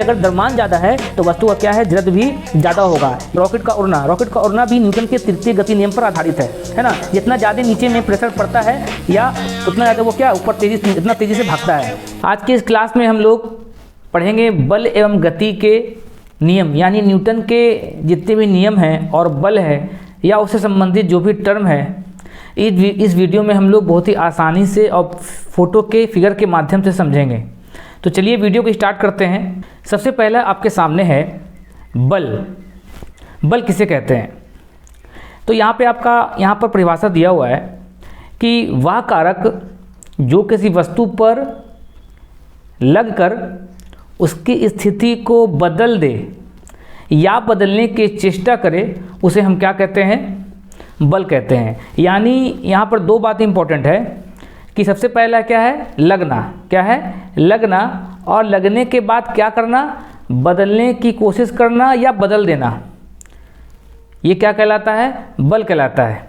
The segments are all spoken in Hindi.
अगर द्रव्यमान ज़्यादा है तो वस्तु का क्या है, जड़ भी ज़्यादा होगा। रॉकेट का उड़ना भी न्यूटन के तृतीय गति नियम पर आधारित है ना। जितना ज़्यादा नीचे में प्रेशर पड़ता है या उतना ज़्यादा वो क्या ऊपर इतना तेज़ी से भागता है। आज के इस क्लास में हम लोग पढ़ेंगे बल एवं गति के नियम, यानी न्यूटन के जितने भी नियम हैं और बल है या उससे संबंधित जो भी टर्म है, इस वीडियो में हम लोग बहुत ही आसानी से और फोटो के फिगर के माध्यम से समझेंगे। तो चलिए वीडियो को स्टार्ट करते हैं। सबसे पहला आपके सामने है बल। बल किसे कहते हैं? तो यहाँ पर परिभाषा दिया हुआ है कि वह कारक जो किसी वस्तु पर लगकर उसकी स्थिति को बदल दे या बदलने की चेष्टा करे, उसे हम क्या कहते हैं? बल कहते हैं। यानी यहाँ पर दो बात इंपॉर्टेंट है कि सबसे पहला क्या है, लगना। क्या है? लगना। और लगने के बाद क्या करना? बदलने की कोशिश करना या बदल देना। ये क्या कहलाता है? बल कहलाता है।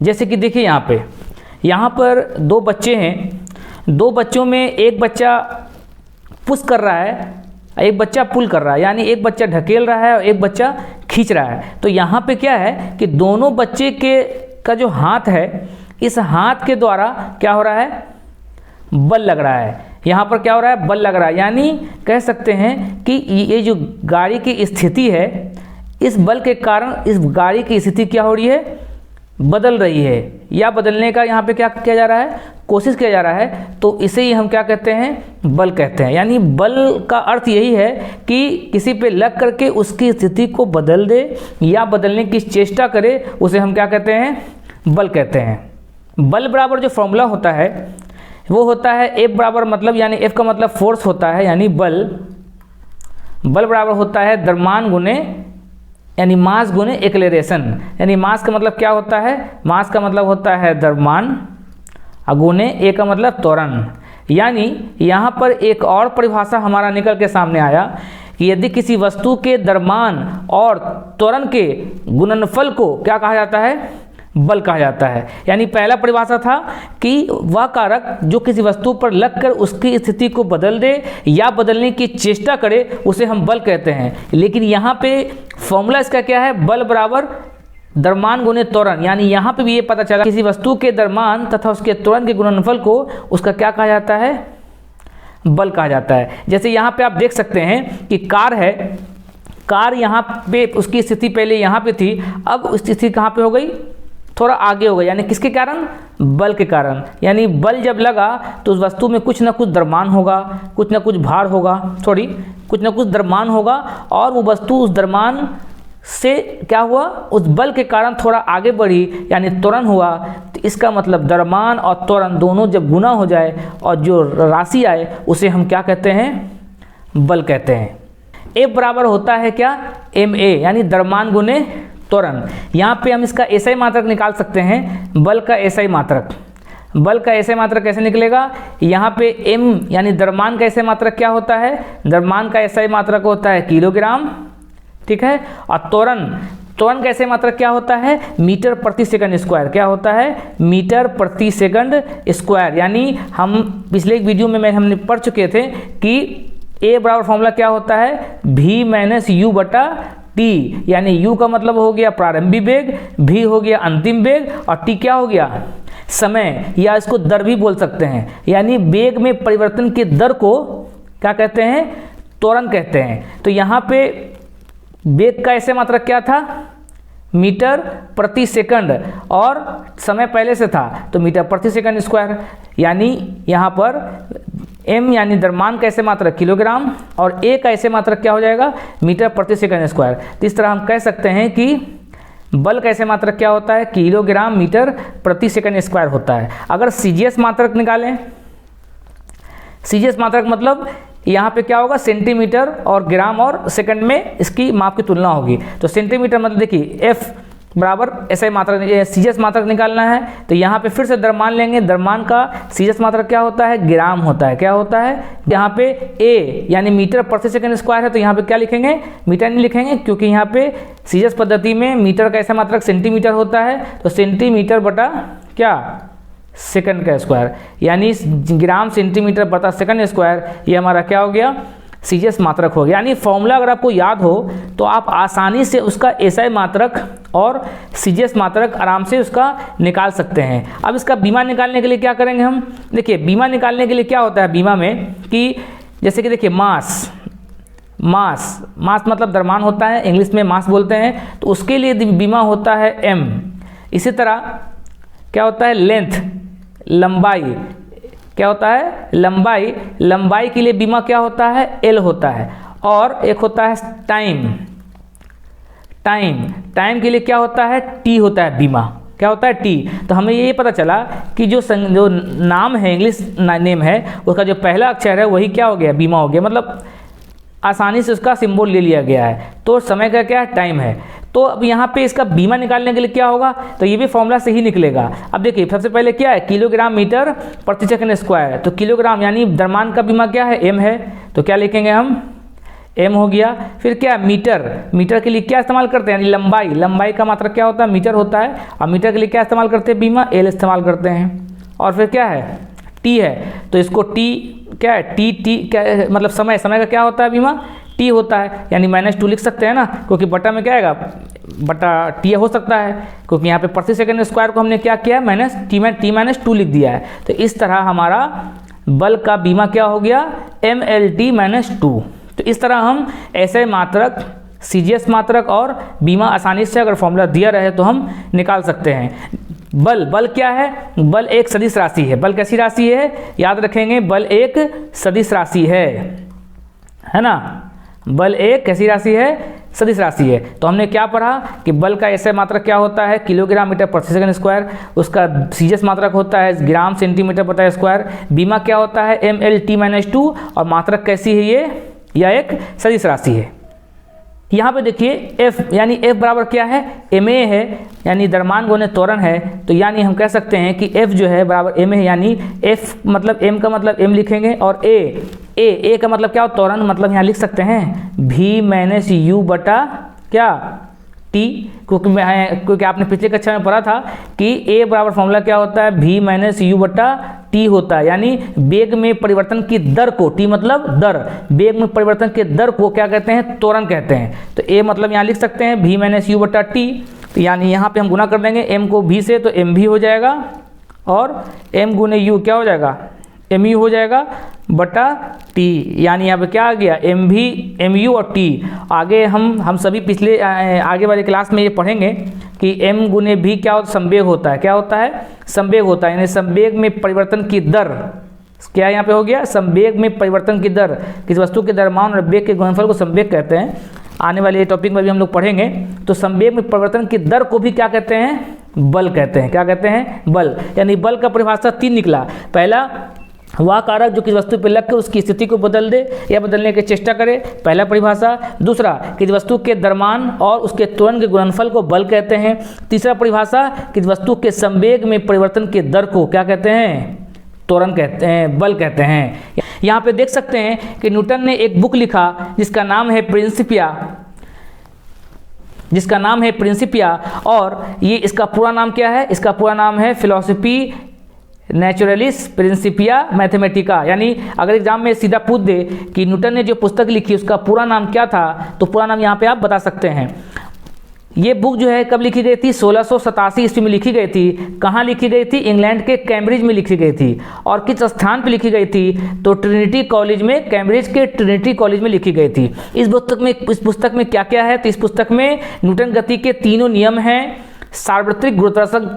जैसे कि देखिए यहाँ पर दो बच्चे हैं। दो बच्चों में एक बच्चा पुश कर रहा है, एक बच्चा पुल कर रहा है, यानी एक बच्चा ढकेल रहा है और एक बच्चा खींच रहा है। तो यहाँ पे क्या है कि दोनों बच्चे का जो हाथ है, इस हाथ के द्वारा क्या हो रहा है? बल लग रहा है। यहाँ पर क्या हो रहा है? बल लग रहा है। यानी कह सकते हैं कि ये जो गाड़ी की स्थिति है, इस बल के कारण इस गाड़ी की स्थिति क्या हो रही है? बदल रही है या बदलने का यहाँ पे क्या किया जा रहा है? कोशिश किया जा रहा है। तो इसे ही हम क्या कहते हैं? बल कहते हैं। यानी बल का अर्थ यही है कि किसी पे लग करके उसकी स्थिति को बदल दे या बदलने की चेष्टा करे, उसे हम क्या कहते हैं? बल कहते हैं। बल बराबर जो फॉर्मूला होता है वो होता है F बराबर, मतलब यानी F का मतलब फोर्स होता है, यानी बल बराबर होता है द्रव्यमान गुने यानी मास गुने एक्लेरेशन। यानी मास का मतलब क्या होता है? मास का मतलब होता है द्रव्यमान और गुने ए का मतलब त्वरण। यानी यहाँ पर एक और परिभाषा हमारा निकल के सामने आया कि यदि किसी वस्तु के द्रव्यमान और त्वरण के गुणनफल को क्या कहा जाता है? बल कहा जाता है। यानी पहला परिभाषा था कि वह कारक जो किसी वस्तु पर लगकर उसकी स्थिति को बदल दे या बदलने की चेष्टा करे, उसे हम बल कहते हैं। लेकिन यहाँ पे फॉर्मूला इसका क्या है? बल बराबर द्रव्यमान गुने त्वरण। यानी यहाँ पे भी ये पता चला किसी वस्तु के द्रव्यमान तथा उसके त्वरण के गुणनफल को उसका क्या कहा जाता है? बल कहा जाता है। जैसे यहाँ पे आप देख सकते हैं कि कार है, कार यहाँ पे उसकी स्थिति पहले यहाँ पे थी, अब उस स्थिति कहाँ पे हो गई? थोड़ा आगे हो गया। यानी किसके कारण? बल के कारण। यानी बल जब लगा तो उस वस्तु में कुछ ना कुछ द्रव्यमान होगा, कुछ ना कुछ भार होगा, कुछ ना कुछ द्रव्यमान होगा, और वो वस्तु उस द्रव्यमान से क्या हुआ? उस बल के कारण थोड़ा आगे बढ़ी, यानी त्वरण हुआ। तो इसका मतलब द्रव्यमान और त्वरण दोनों जब गुना हो जाए और जो राशि आए, उसे हम क्या कहते हैं? बल कहते हैं। F बराबर होता है क्या? ma, यानी द्रव्यमान गुने त्वरण। यहाँ पे हम इसका एसआई मात्रक निकाल सकते हैं, बल का एसआई मात्रक। बल का एसआई मात्रक कैसे निकलेगा? यहाँ पे m यानी द्रव्यमान का एसआई मात्रक क्या होता है? द्रव्यमान का एसआई मात्रक होता है किलोग्राम, ठीक है। और त्वरण का एसआई मात्रक क्या होता है? मीटर प्रति सेकंड स्क्वायर। क्या होता है? मीटर प्रति सेकंड स्क्वायर। यानी हम पिछले एक वीडियो में हमने पढ़ चुके थे कि A बराबर फॉर्मूला क्या होता है? V माइनस यू बटा T। यानी U का मतलब हो गया प्रारंभिक वेग, V हो गया अंतिम वेग, और T क्या हो गया? समय, या इसको दर भी बोल सकते हैं। यानी वेग में परिवर्तन की दर को क्या कहते हैं? त्वरण कहते हैं। तो यहाँ पे वेग का ऐसे मात्रक क्या था? मीटर प्रति सेकंड, और समय पहले से था तो मीटर प्रति सेकंड स्क्वायर। यानी यहाँ पर m यानी द्रव्यमान का ऐसे मात्रक किलोग्राम और a का ऐसे मात्रक क्या हो जाएगा? मीटर प्रति सेकंड स्क्वायर। तो इस तरह हम कह सकते हैं कि बल का ऐसे मात्रक क्या होता है? किलोग्राम मीटर प्रति सेकंड स्क्वायर होता है। अगर CGS मात्रक निकालें, CGS मात्रक मतलब यहाँ पे क्या होगा? सेंटीमीटर और ग्राम और सेकंड में इसकी माप की तुलना होगी। तो सेंटीमीटर मतलब देखिए F बराबर एसआई मात्रक, CGS मात्रक निकालना है। तो यहाँ पे फिर से द्रव्यमान लेंगे। द्रव्यमान का CGS मात्रक क्या होता है? ग्राम होता है। क्या होता है? यहाँ पे A यानी मीटर प्रति सेकंड स्क्वायर है, तो यहाँ पे क्या लिखेंगे? मीटर नहीं लिखेंगे, क्योंकि यहाँ पे CGS पद्धति में मीटर का ऐसा मात्रक सेंटीमीटर होता है। तो सेंटीमीटर बटा क्या? सेकंड का स्क्वायर, यानी ग्राम सेंटीमीटर बटा सेकंड स्क्वायर, ये हमारा क्या हो गया? सीजीएस मात्रक हो गया। यानी फॉर्मूला अगर आपको याद हो तो आप आसानी से उसका एसआई मात्रक और सीजीएस मात्रक आराम से उसका निकाल सकते हैं। अब इसका बीमा निकालने के लिए क्या करेंगे हम, देखिए बीमा निकालने के लिए क्या होता है बीमा में कि जैसे कि देखिए मास मतलब द्रव्यमान होता है, इंग्लिश में मास बोलते हैं, तो उसके लिए बीमा होता है एम। इसी तरह क्या होता है लेंथ, लंबाई, क्या होता है लंबाई के लिए बीमा क्या होता है एल होता है। और एक होता है टाइम के लिए क्या होता है टी होता है बीमा, क्या होता है टी। तो हमें ये पता चला कि जो नाम है इंग्लिश नेम है उसका जो पहला अक्षर है वही क्या हो गया बीमा हो गया, मतलब आसानी से उसका सिंबल ले लिया गया है। तो समय का क्या है टाइम है। तो अब यहाँ पे इसका बीमा निकालने के लिए क्या होगा, तो ये भी फॉर्मूला से ही निकलेगा। अब देखिए सबसे पहले क्या है किलोग्राम मीटर प्रति सेकंड स्क्वायर, तो किलोग्राम यानी द्रव्यमान का बीमा क्या है एम है, तो क्या लिखेंगे हम एम हो गया। फिर क्या मीटर के लिए क्या इस्तेमाल करते हैं, यानी लंबाई का मात्रा क्या होता है मीटर होता है, और मीटर के लिए क्या इस्तेमाल करते हैं बीमा एल इस्तेमाल करते हैं। और फिर क्या है टी है, तो इसको टी क्या है टी क्या मतलब समय का क्या होता है बीमा टी होता है, यानी -2 लिख सकते हैं ना, क्योंकि बटा में क्या आएगा बटा टी हो सकता है, क्योंकि यहाँ पे प्रति सेकंड स्क्वायर को हमने क्या किया -2 लिख दिया है। तो इस तरह हमारा बल का बीमा क्या हो गया MLT-2। तो इस तरह हम ऐसे मात्रक सीजीएस मात्रक और बीमा आसानी से अगर फॉर्मूला दिया रहे तो हम निकाल सकते हैं। बल क्या है, बल एक सदिश राशि है। बल कैसी राशि है याद रखेंगे, बल एक सदिश राशि है ना, बल एक कैसी राशि है सदिश राशि है। तो हमने क्या पढ़ा कि बल का ऐसे मात्रक क्या होता है किलोग्राम मीटर प्रति सेकंड स्क्वायर, उसका सीजीएस मात्रक होता है ग्राम सेंटीमीटर प्रति स्क्वायर, बीमा क्या होता है MLT-2 और मात्रक कैसी है ये, यह एक सदिश राशि है। यहाँ पे देखिए F यानी F बराबर क्या है MA है, यानी द्रव्यमान गुणे त्वरण है। तो यानी हम कह सकते हैं कि F जो है बराबर MA है, यानी F मतलब M का मतलब M लिखेंगे, और A का मतलब क्या हो त्वरण, मतलब यहाँ लिख सकते हैं V - U बटा क्या T, क्योंकि आपने पिछले कक्षा में पढ़ा था कि A बराबर फॉर्मूला क्या होता है V - U बटा T होता है, यानी वेग में परिवर्तन की दर को, T मतलब दर, वेग में परिवर्तन के दर को क्या कहते हैं त्वरण कहते हैं। तो A मतलब यहाँ लिख सकते हैं V - U बटा T, तो यानी यहाँ पे हम गुना कर देंगे M को V से, तो MV हो जाएगा, और M गुने U क्या हो जाएगा MU हो जाएगा बटा T, यानी यहाँ पे क्या आ गया MV MU और T। आगे हम सभी पिछले आगे वाले क्लास में ये पढ़ेंगे कि M गुने V क्या होता है संवेग होता है, क्या होता है संवेग होता है, यानी संवेग में परिवर्तन की दर क्या यहाँ पे हो गया संवेग में परिवर्तन की दर, किसी वस्तु के द्रव्यमान और वेग के गुणनफल को संवेग कहते हैं। आने वाले टॉपिक में भी हम लोग पढ़ेंगे। तो संवेग में परिवर्तन की दर को भी क्या कहते हैं बल कहते हैं, क्या कहते हैं बल। यानी बल का परिभाषा 3 निकला, पहला वह कारक जो किसी वस्तु पर लग कर उसकी स्थिति को बदल दे या बदलने की चेष्टा करे, पहला परिभाषा। दूसरा किसी वस्तु के द्रव्यमान और उसके त्वरण के गुणनफल को बल कहते हैं। तीसरा परिभाषा किसी वस्तु के संवेग में परिवर्तन की दर को क्या कहते हैं त्वरण कहते हैं, बल कहते हैं। यहाँ पे देख सकते हैं कि न्यूटन ने एक बुक लिखा जिसका नाम है प्रिंसिपिया, और ये इसका पूरा नाम क्या है, इसका पूरा नाम है फिलॉसफी नेचुरलिस प्रिंसिपिया मैथमेटिका। यानी अगर एग्जाम में सीधा पूछ दे कि न्यूटन ने जो पुस्तक लिखी उसका पूरा नाम क्या था, तो पूरा नाम यहाँ पे आप बता सकते हैं। ये बुक जो है कब लिखी गई थी 1687 ईस्वी में लिखी गई थी। कहाँ लिखी गई थी इंग्लैंड के कैम्ब्रिज में लिखी गई थी। और किस स्थान पे लिखी गई थी, तो ट्रिनिटी कॉलेज में, कैम्ब्रिज के ट्रिनिटी कॉलेज में लिखी गई थी। इस पुस्तक में क्या क्या है, तो इस पुस्तक में न्यूटन गति के तीनों नियम हैं, सार्वत्रिक गुरुत्वाकर्षण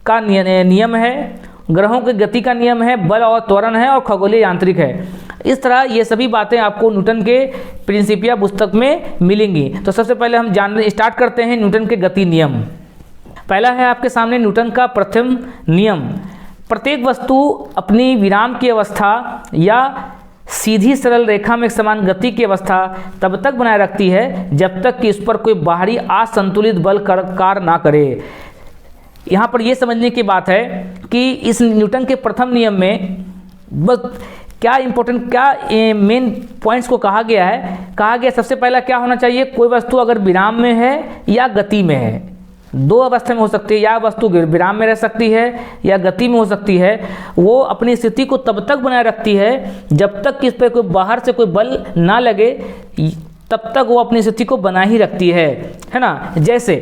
का नियम है, ग्रहों की गति का नियम है, बल और त्वरण है, और खगोलीय यांत्रिक है। इस तरह ये सभी बातें आपको न्यूटन के प्रिंसिपिया पुस्तक में मिलेंगी। तो सबसे पहले हम स्टार्ट करते हैं न्यूटन के गति नियम। पहला है आपके सामने न्यूटन का प्रथम नियम, प्रत्येक वस्तु अपनी विराम की अवस्था या सीधी सरल रेखा में समान गति की अवस्था तब तक बनाए रखती है जब तक कि उस पर कोई बाहरी असंतुलित बल कार्य ना करे। यहाँ पर यह समझने की बात है कि इस न्यूटन के प्रथम नियम में बस क्या मेन पॉइंट्स को कहा गया सबसे पहला क्या होना चाहिए, कोई वस्तु अगर विराम में है या गति में है, दो अवस्था में हो सकती है, या वस्तु विराम में रह सकती है या गति में हो सकती है। वो अपनी स्थिति को तब तक बनाए रखती है जब तक कि इस पर कोई बाहर से कोई बल ना लगे, तब तक वो अपनी स्थिति को बना ही रखती है ना। जैसे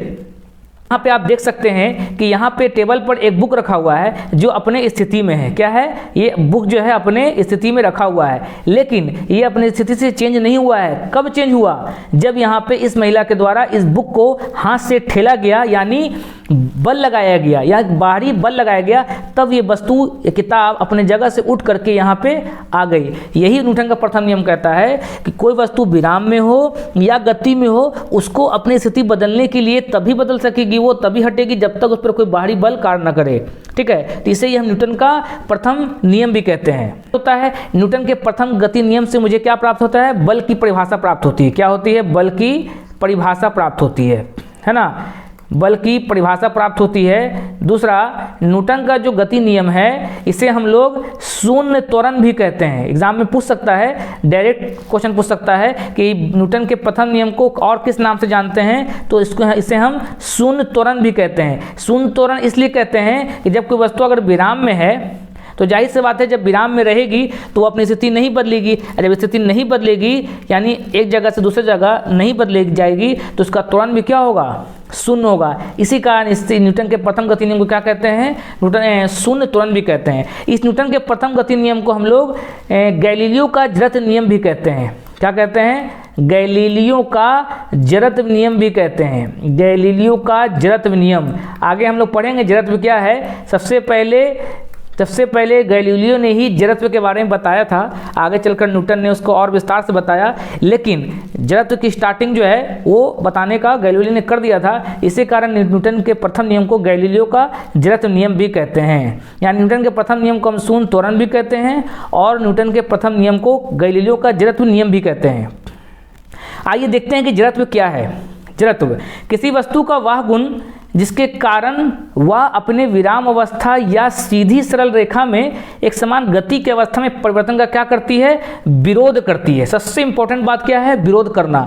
यहाँ पे आप देख सकते हैं कि यहाँ पे टेबल पर एक बुक रखा हुआ है जो अपने स्थिति में है। क्या है? ये बुक जो है अपने स्थिति में रखा हुआ है, लेकिन ये अपनी स्थिति से चेंज नहीं हुआ है। कब चेंज हुआ? जब यहाँ पे इस महिला के द्वारा इस बुक को हाथ से ठेला गया, यानी बल लगाया गया या बाहरी बल लगाया गया, तब ये वस्तु, ये किताब अपने जगह से उठ करके यहाँ पे आ गई। यही न्यूटन का प्रथम नियम कहता है कि कोई वस्तु विराम में हो या गति में हो, उसको अपनी स्थिति बदलने के लिए तभी बदल सकेगी, वो तभी हटेगी जब तक उस पर कोई बाहरी बल कार्य न करे। ठीक है, तो इसे ही हम न्यूटन का प्रथम नियम भी कहते हैं। होता है न्यूटन के प्रथम गति नियम से मुझे क्या प्राप्त होता है? बल की परिभाषा प्राप्त होती है। क्या होती है? बल की परिभाषा प्राप्त होती है ना। बल की परिभाषा प्राप्त होती है। दूसरा, न्यूटन का जो गति नियम है इसे हम लोग शून्य त्वरण भी कहते हैं। एग्जाम में पूछ सकता है, डायरेक्ट क्वेश्चन पूछ सकता है कि न्यूटन के प्रथम नियम को और किस नाम से जानते हैं, तो इसे हम शून्य त्वरण भी कहते हैं। शून्य त्वरण इसलिए कहते हैं कि जब कोई वस्तु अगर विराम में है तो जाहिर सी बात है जब विराम में रहेगी तो वो अपनी स्थिति नहीं बदलेगी। जब स्थिति नहीं बदलेगी, यानी एक जगह से दूसरी जगह नहीं बदलेगी जाएगी, तो उसका त्वरण भी क्या होगा? शून्य होगा। इसी कारण इस न्यूटन के प्रथम गति नियम को क्या कहते हैं? न्यूटन शून्य त्वरण भी कहते हैं। इस न्यूटन के प्रथम गति नियम को हम लोग गैलीलियो का जड़त्व नियम भी कहते हैं। क्या कहते हैं? गैलीलियो का जड़त्व नियम भी कहते हैं। गैलीलियो का जड़त्व नियम आगे हम लोग पढ़ेंगे। जड़त्व क्या है? सबसे पहले गैलीलियो ने ही जड़त्व के बारे में बताया था। आगे चलकर न्यूटन ने उसको और विस्तार से बताया, लेकिन जड़त्व की स्टार्टिंग जो है वो बताने का गैलीलियो ने कर दिया था। इसी कारण न्यूटन के प्रथम नियम को गैलीलियो का जड़त्व नियम भी कहते हैं। यानी न्यूटन के प्रथम नियम को हम शून्य त्वरण भी कहते हैं और न्यूटन के प्रथम नियम को गैलीलियो का जड़त्व नियम भी कहते हैं। आइए देखते हैं कि जड़त्व क्या है। जड़त्व किसी वस्तु का वह गुण जिसके कारण वह अपने विराम अवस्था या सीधी सरल रेखा में एक समान गति की अवस्था में परिवर्तन का क्या करती है? विरोध करती है। सबसे इंपॉर्टेंट बात क्या है? विरोध करना।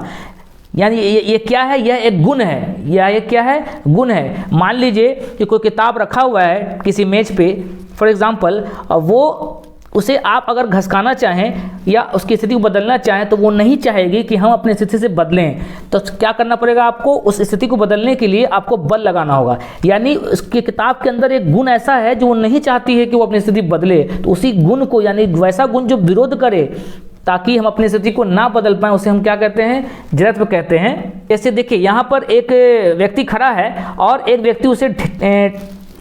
यानी ये क्या है? यह एक गुण है। यह क्या है? गुण है। मान लीजिए कि कोई किताब रखा हुआ है किसी मेज पे फॉर एग्जाम्पल, और वो उसे आप अगर घसकाना चाहें या उसकी स्थिति को बदलना चाहें तो वो नहीं चाहेगी कि हम अपनी स्थिति से बदलें। तो क्या करना पड़ेगा आपको? उस स्थिति को बदलने के लिए आपको बल लगाना होगा। यानी उसकी किताब के अंदर एक गुण ऐसा है जो वो नहीं चाहती है कि वो अपनी स्थिति बदले, तो उसी गुण को, यानी वैसा गुण जो विरोध करे ताकि हम अपनी स्थिति को ना बदल पाएं, उसे हम क्या कहते हैं? जड़त्व कहते हैं। जैसे देखिए यहाँ पर एक व्यक्ति खड़ा है और एक व्यक्ति उसे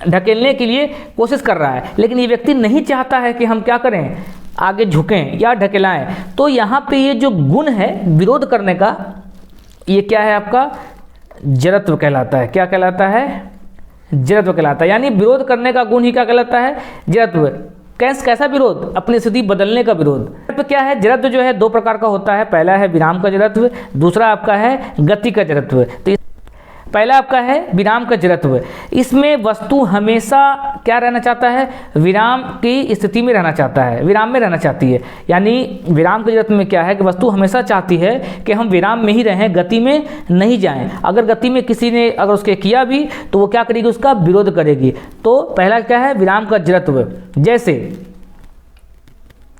ढकेलने के लिए कोशिश कर रहा है, लेकिन ये व्यक्ति नहीं चाहता है कि हम क्या करें? आगे झुकें या ढकेलाएं। तो यहाँ पे ये जो गुण है विरोध करने का, ये क्या है? आपका जड़त्व कहलाता है। क्या कहलाता है? जड़त्व कहलाता है। यानी विरोध करने का गुण ही क्या कहलाता है? जड़त्व। कैसा विरोध? अपनी स्थिति बदलने का विरोध। जड़त्व क्या है? जड़त्व जो है दो प्रकार का होता है। पहला है विराम का जड़त्व, दूसरा आपका है गति का जड़त्व। तो पहला आपका है विराम का जड़त्व। इसमें वस्तु हमेशा क्या रहना चाहता है? विराम की स्थिति में रहना चाहता है, विराम में रहना चाहती है। यानी विराम के जड़त्व में क्या है कि वस्तु हमेशा चाहती है कि हम विराम में ही रहें, गति में नहीं जाएं। अगर गति में किसी ने अगर उसके किया भी तो वो क्या करेगी? उसका विरोध करेगी। तो पहला क्या है? विराम का जड़त्व।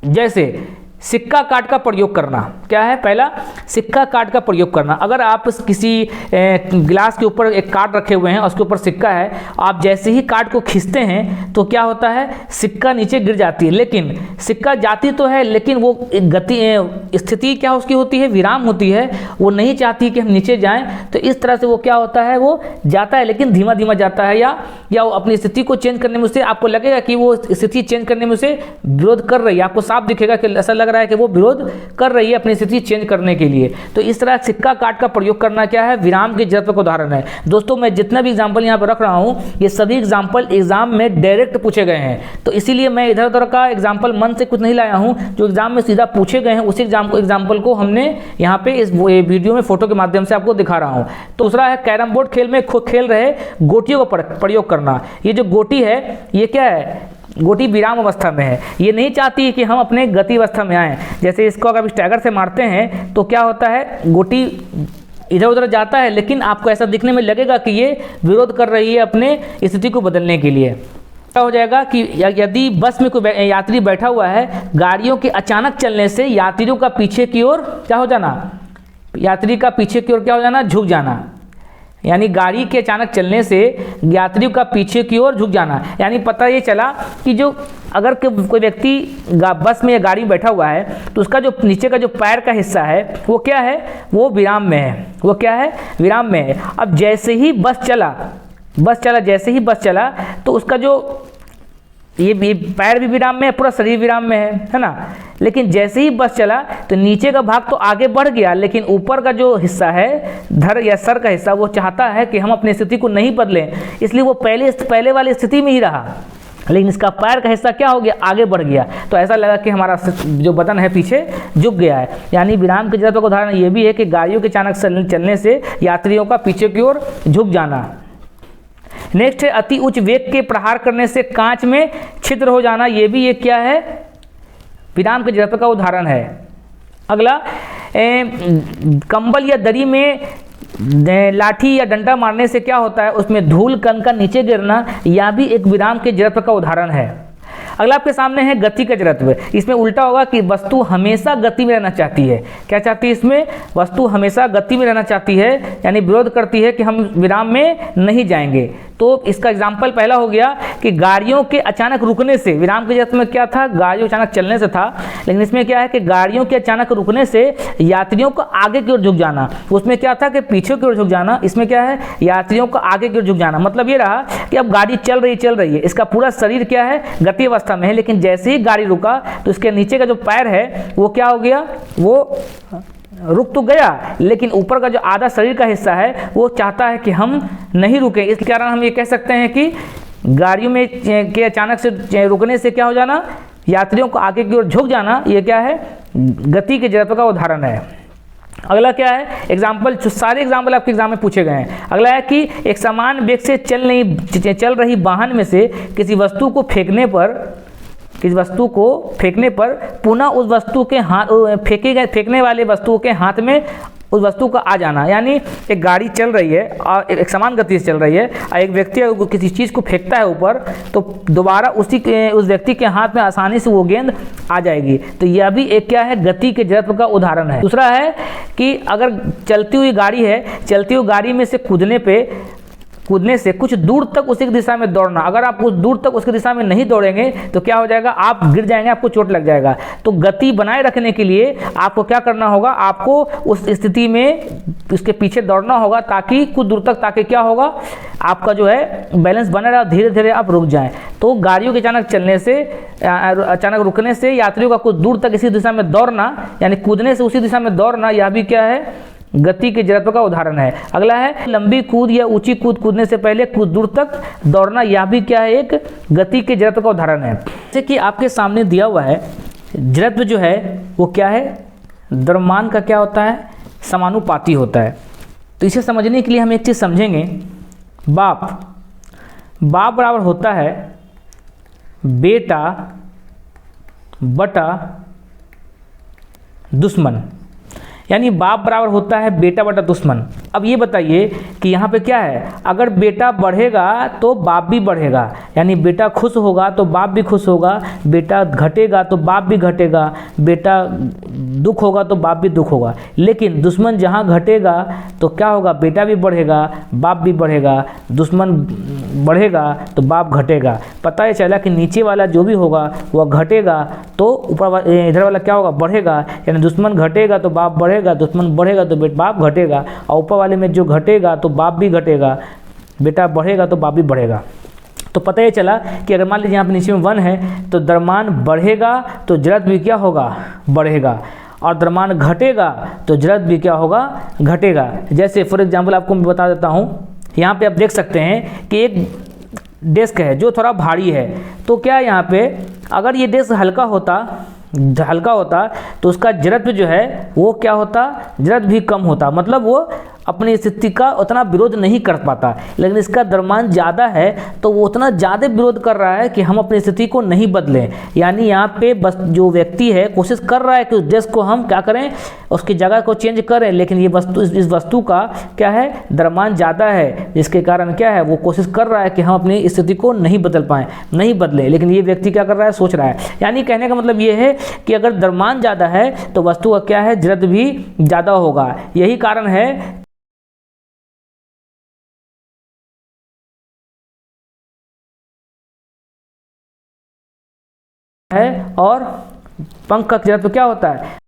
जैसे सिक्का काट का प्रयोग करना। क्या है? पहला सिक्का काट का प्रयोग करना। अगर आप किसी गिलास के ऊपर एक कार्ड रखे हुए हैं और उसके ऊपर सिक्का है, आप जैसे ही कार्ड को खींचते हैं तो क्या होता है? सिक्का नीचे गिर जाती है। लेकिन सिक्का जाती तो है, लेकिन वो स्थिति क्या उसकी होती है? विराम होती है। वो नहीं चाहती कि हम नीचे जाएं, तो इस तरह से वो क्या होता है? वो जाता है, लेकिन धीमा धीमा जाता है, या वो अपनी स्थिति को चेंज करने में उसे आपको लगेगा कि वो स्थिति चेंज करने में उसे विरोध कर रही है। आपको साफ दिखेगा कि ऐसा लग रहा है कि वो विरोध कर रही है अपनी स्थिति चेंज करने के लिए। तो इस तरह सिक्का काट का प्रयोग करना क्या है? विराम के जड़त्व का उदाहरण है। दोस्तों, मैं जितना भी एग्जांपल यहाँ पर रख रहा हूँ, ये सभी एग्जांपल एग्जाम में डायरेक्ट पूछे गए हैं। तो इसीलिए मैं इधर उधर का एग्जांपल मन से कुछ नहीं लाया हूँ। जो एग्जाम में सीधा पूछे गए हैं उसी एग्जाम्पल को हमने यहाँ पे इस वीडियो में फोटो के माध्यम से आपको दिखा रहा हूँ। तो दूसरा है कैरम बोर्ड खेल में खेल रहे गोटियों का प्रयोग करना। ये जो गोटी है ये क्या है? गोटी विराम अवस्था में है। ये नहीं चाहती है कि हम अपने गति अवस्था में आएँ। जैसे इसको अगर स्टैगर से मारते हैं तो क्या होता है? गोटी इधर उधर जाता है, लेकिन आपको ऐसा दिखने में लगेगा कि ये विरोध कर रही है अपने स्थिति को बदलने के लिए। क्या हो जाएगा कि यदि बस में कोई यात्री बैठा हुआ है, गाड़ियों के अचानक चलने से यात्रियों का पीछे की ओर क्या हो जाना, यात्री का पीछे की ओर क्या हो जाना, झुक जाना। यानी गाड़ी के अचानक चलने से यात्रियों का पीछे की ओर झुक जाना। यानी पता ये चला कि जो अगर कोई व्यक्ति बस में या गाड़ी में बैठा हुआ है तो उसका जो नीचे का जो पैर का हिस्सा है वो क्या है, वो विराम में है। वो क्या है, विराम में है। अब जैसे ही बस चला जैसे ही बस चला तो उसका जो ये पैर भी विराम में है, पूरा शरीर विराम में है ना। लेकिन जैसे ही बस चला तो नीचे का भाग तो आगे बढ़ गया, लेकिन ऊपर का जो हिस्सा है, धड़ या सर का हिस्सा, वो चाहता है कि हम अपनी स्थिति को नहीं बदलें, इसलिए वो पहले वाली स्थिति में ही रहा। लेकिन इसका पैर का हिस्सा क्या हो गया, आगे बढ़ गया। तो ऐसा लगा कि हमारा जो बदन है पीछे झुक गया है। यानी विराम की जरूरत का उदाहरण ये भी है कि गाड़ियों के अचानक चलने से यात्रियों का पीछे की ओर झुक जाना। नेक्स्ट है अति उच्च वेग के प्रहार करने से कांच में छिद्र हो जाना। ये भी एक क्या है, विराम की जरूरत का उदाहरण है। अगला कंबल या दरी में लाठी या डंडा मारने से क्या होता है, उसमें धूल कण का नीचे गिरना, यह भी एक विराम के जरूरत का उदाहरण है। अगला आपके सामने है गति का जड़त्व। इसमें उल्टा होगा कि वस्तु हमेशा गति में रहना चाहती है। क्या चाहती है, इसमें वस्तु हमेशा गति में रहना चाहती है, यानी विरोध करती है कि हम विराम में नहीं जाएंगे। तो इसका एग्जाम्पल पहला हो गया कि गाड़ियों के अचानक रुकने से, विराम के जड़त्व में क्या था, गाड़ियों अचानक चलने से था, लेकिन इसमें क्या है कि गाड़ियों के अचानक रुकने से यात्रियों को आगे की ओर झुक जाना। उसमें क्या था कि पीछे की ओर झुक जाना, इसमें क्या है, यात्रियों को आगे की ओर झुक जाना। मतलब ये रहा कि अब गाड़ी चल रही है, इसका पूरा शरीर क्या है, गति अवस्था में है, लेकिन जैसे ही गाड़ी रुका तो इसके नीचे का जो पैर है वो क्या हो गया, वो रुक तो गया, लेकिन ऊपर का जो आधा शरीर का हिस्सा है वो चाहता है कि हम नहीं रुकें। इस कारण हम ये कह सकते हैं कि गाड़ियों में के अचानक से रुकने से क्या हो जाना, यात्रियों को आगे की ओर झुक जाना, ये क्या है, गति के जड़त्व का उदाहरण है। अगला क्या है, एग्जाम्पल, सारे एग्जाम्पल आपके एग्जाम में पूछे गए हैं। अगला है कि एक समान वेग से चल रही वाहन में से किसी वस्तु को फेंकने पर पुनः उस वस्तु के हाथ फेंकने वाले वस्तु के हाथ में उस वस्तु का आ जाना। यानी एक गाड़ी चल रही है और एक समान गति से चल रही है और एक व्यक्ति किसी चीज़ को फेंकता है ऊपर, तो दोबारा उस व्यक्ति के हाथ में आसानी से वो गेंद आ जाएगी। तो यह भी एक क्या है, गति के जड़त्व का उदाहरण है। दूसरा है कि अगर चलती हुई गाड़ी है, चलती हुई गाड़ी में से कूदने से कुछ दूर तक उसी की दिशा में दौड़ना। अगर आप कुछ दूर तक उसकी दिशा में नहीं दौड़ेंगे तो क्या हो जाएगा, आप गिर जाएंगे, आपको चोट लग जाएगा। तो गति बनाए रखने के लिए आपको क्या करना होगा, आपको उस स्थिति में उसके पीछे दौड़ना होगा ताकि कुछ दूर तक, ताकि क्या होगा, आपका जो है बैलेंस बना रहा, धीरे धीरे आप रुक जाएं। तो गाड़ियों के अचानक रुकने से यात्रियों का कुछ दूर तक इसी दिशा में दौड़ना, यानी कूदने से उसी दिशा में दौड़ना, यह भी क्या है, गति के जड़त्व का उदाहरण है। अगला है लंबी कूद या ऊंची कूदने से पहले कुछ दूर तक दौड़ना, यह भी क्या है, एक गति के जड़त्व का उदाहरण है। जैसे कि आपके सामने दिया हुआ है, जड़त्व जो है वो क्या है, द्रव्यमान का क्या होता है, समानुपाती होता है। तो इसे समझने के लिए हम एक चीज़ समझेंगे, बाप बराबर होता है बेटा बटा दुश्मन, यानी बाप बराबर होता है बेटा बटा दुश्मन। अब ये बताइए कि यहाँ पे क्या है, अगर बेटा बढ़ेगा तो बाप भी बढ़ेगा, यानी बेटा खुश होगा तो बाप भी खुश होगा, बेटा घटेगा तो बाप भी घटेगा, बेटा दुख होगा तो बाप भी दुख होगा। लेकिन दुश्मन जहाँ घटेगा तो क्या होगा, बेटा भी बढ़ेगा, बाप भी बढ़ेगा, दुश्मन बढ़ेगा तो बाप घटेगा। पता है चला कि नीचे वाला जो भी होगा वह घटेगा तो ऊपर इधर वाला क्या होगा, बढ़ेगा। यानी दुश्मन घटेगा तो बाप बढ़ेगा, दुश्मन बढ़ेगा तो बाप घटेगा, और ऊपर वाले में जो घटेगा तो बाप भी घटेगा, बेटा बढ़ेगा तो बाप भी बढ़ेगा। तो पता ये चला कि अगर मान लीजिए यहाँ पे नीचे में 1 है तो द्रव्यमान बढ़ेगा तो जड़त्व भी क्या होगा, बढ़ेगा, और द्रव्यमान घटेगा तो जड़त्व भी क्या होगा, घटेगा। जैसे फॉर एग्जांपल आपको मैं बता देता हूँ, यहाँ पे आप देख सकते हैं कि एक डेस्क है जो थोड़ा भारी है, तो क्या यहाँ पे अगर ये डेस्क हल्का होता तो उसका जड़त्व जो है वो क्या होता, जड़त्व भी कम होता, मतलब वो अपनी स्थिति का उतना विरोध नहीं कर पाता, लेकिन इसका द्रव्यमान ज़्यादा है तो वो उतना ज़्यादा विरोध कर रहा है कि हम अपनी स्थिति को नहीं बदलें। यानी यहाँ पे बस जो व्यक्ति है कोशिश कर रहा है कि उस देश को हम क्या करें, उसकी जगह को चेंज करें, लेकिन ये वस्तु इस वस्तु का क्या है, द्रव्यमान ज़्यादा है, जिसके कारण क्या है वो कोशिश कर रहा है कि हम अपनी स्थिति को नहीं बदल पाएँ, नहीं बदले, लेकिन ये व्यक्ति क्या कर रहा है, सोच रहा है। यानी कहने का मतलब ये है कि अगर द्रव्यमान ज़्यादा है तो वस्तु का क्या है, जड़त्व भी ज़्यादा होगा। यही कारण है और पंख का जड़त्व क्या होता है,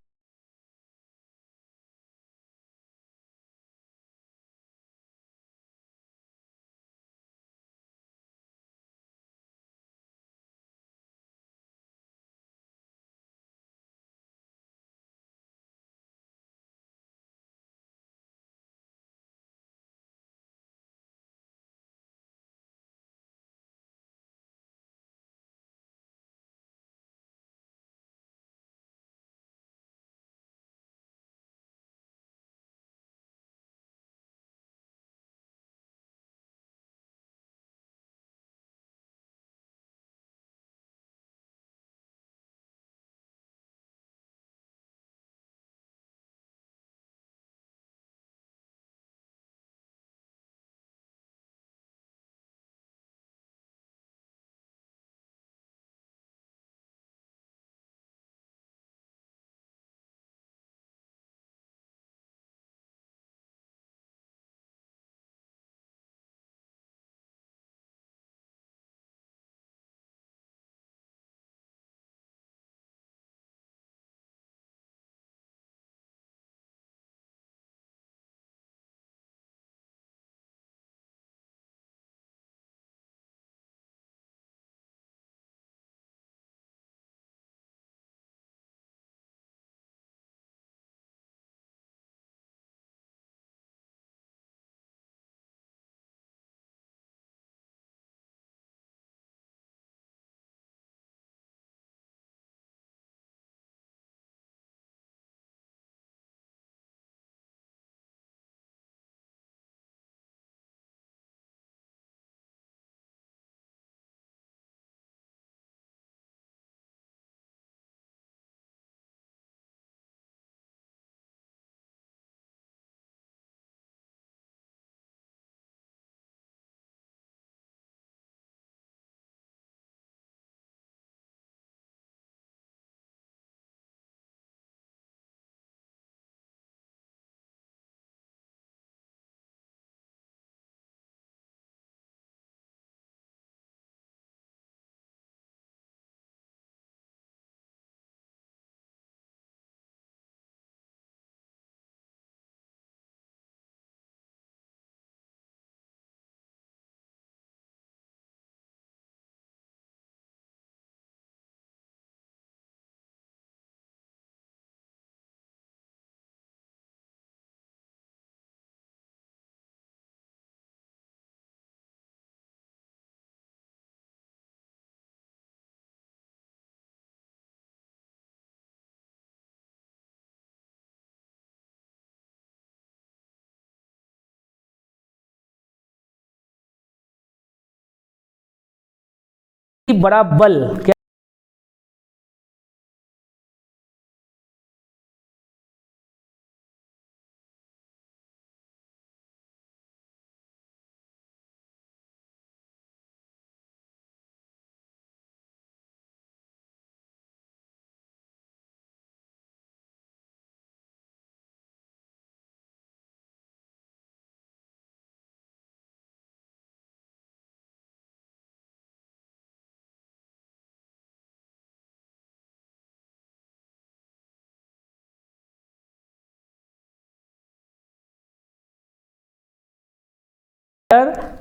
बड़ा बल क्या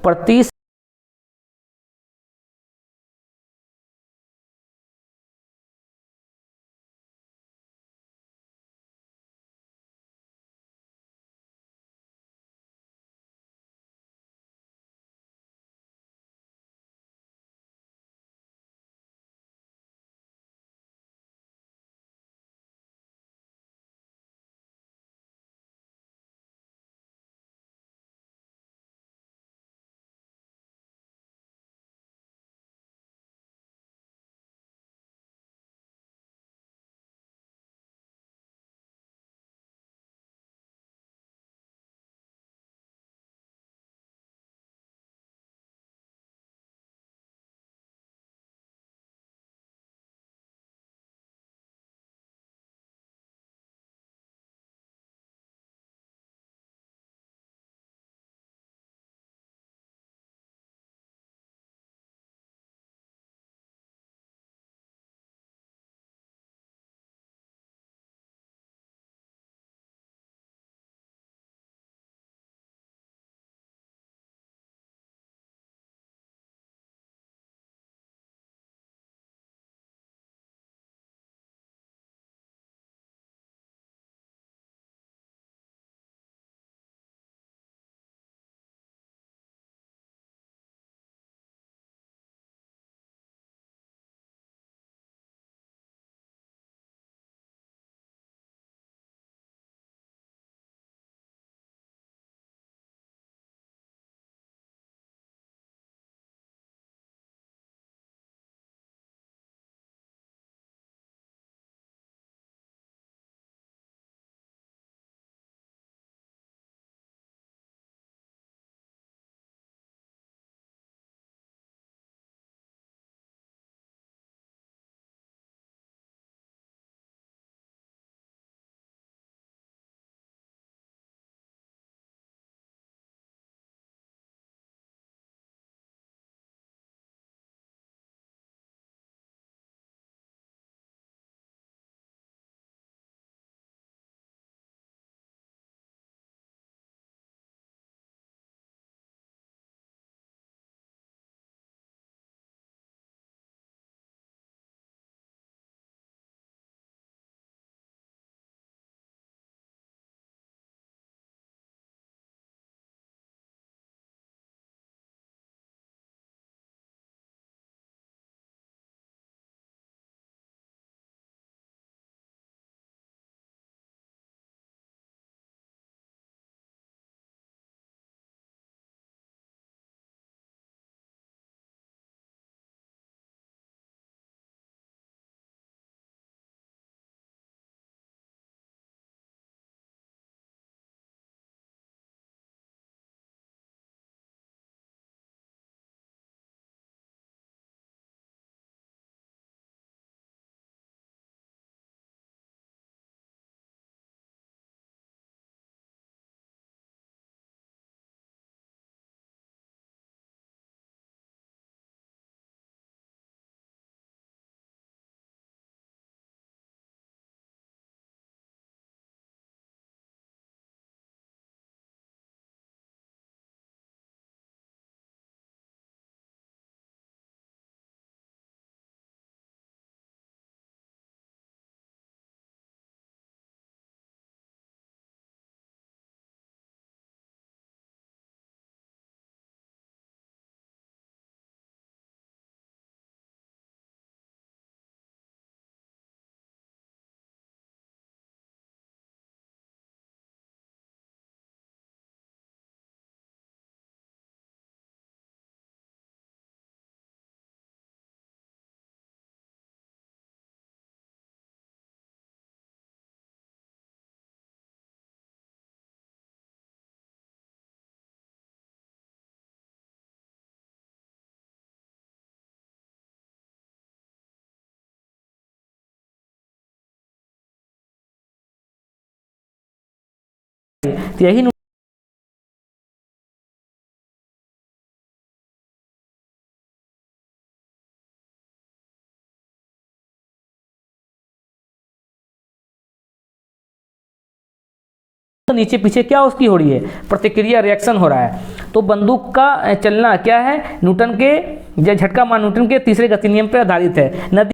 प्रति तो यही तो नीचे पीछे क्या उसकी हो रही है, प्रतिक्रिया, रिएक्शन हो रहा है। तो बंदूक का चलना क्या है, न्यूटन के या झटका मान न्यूटन के तीसरे गति नियम पर आधारित है। नदी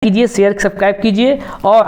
कीजिए, शेयर सब्सक्राइब कीजिए और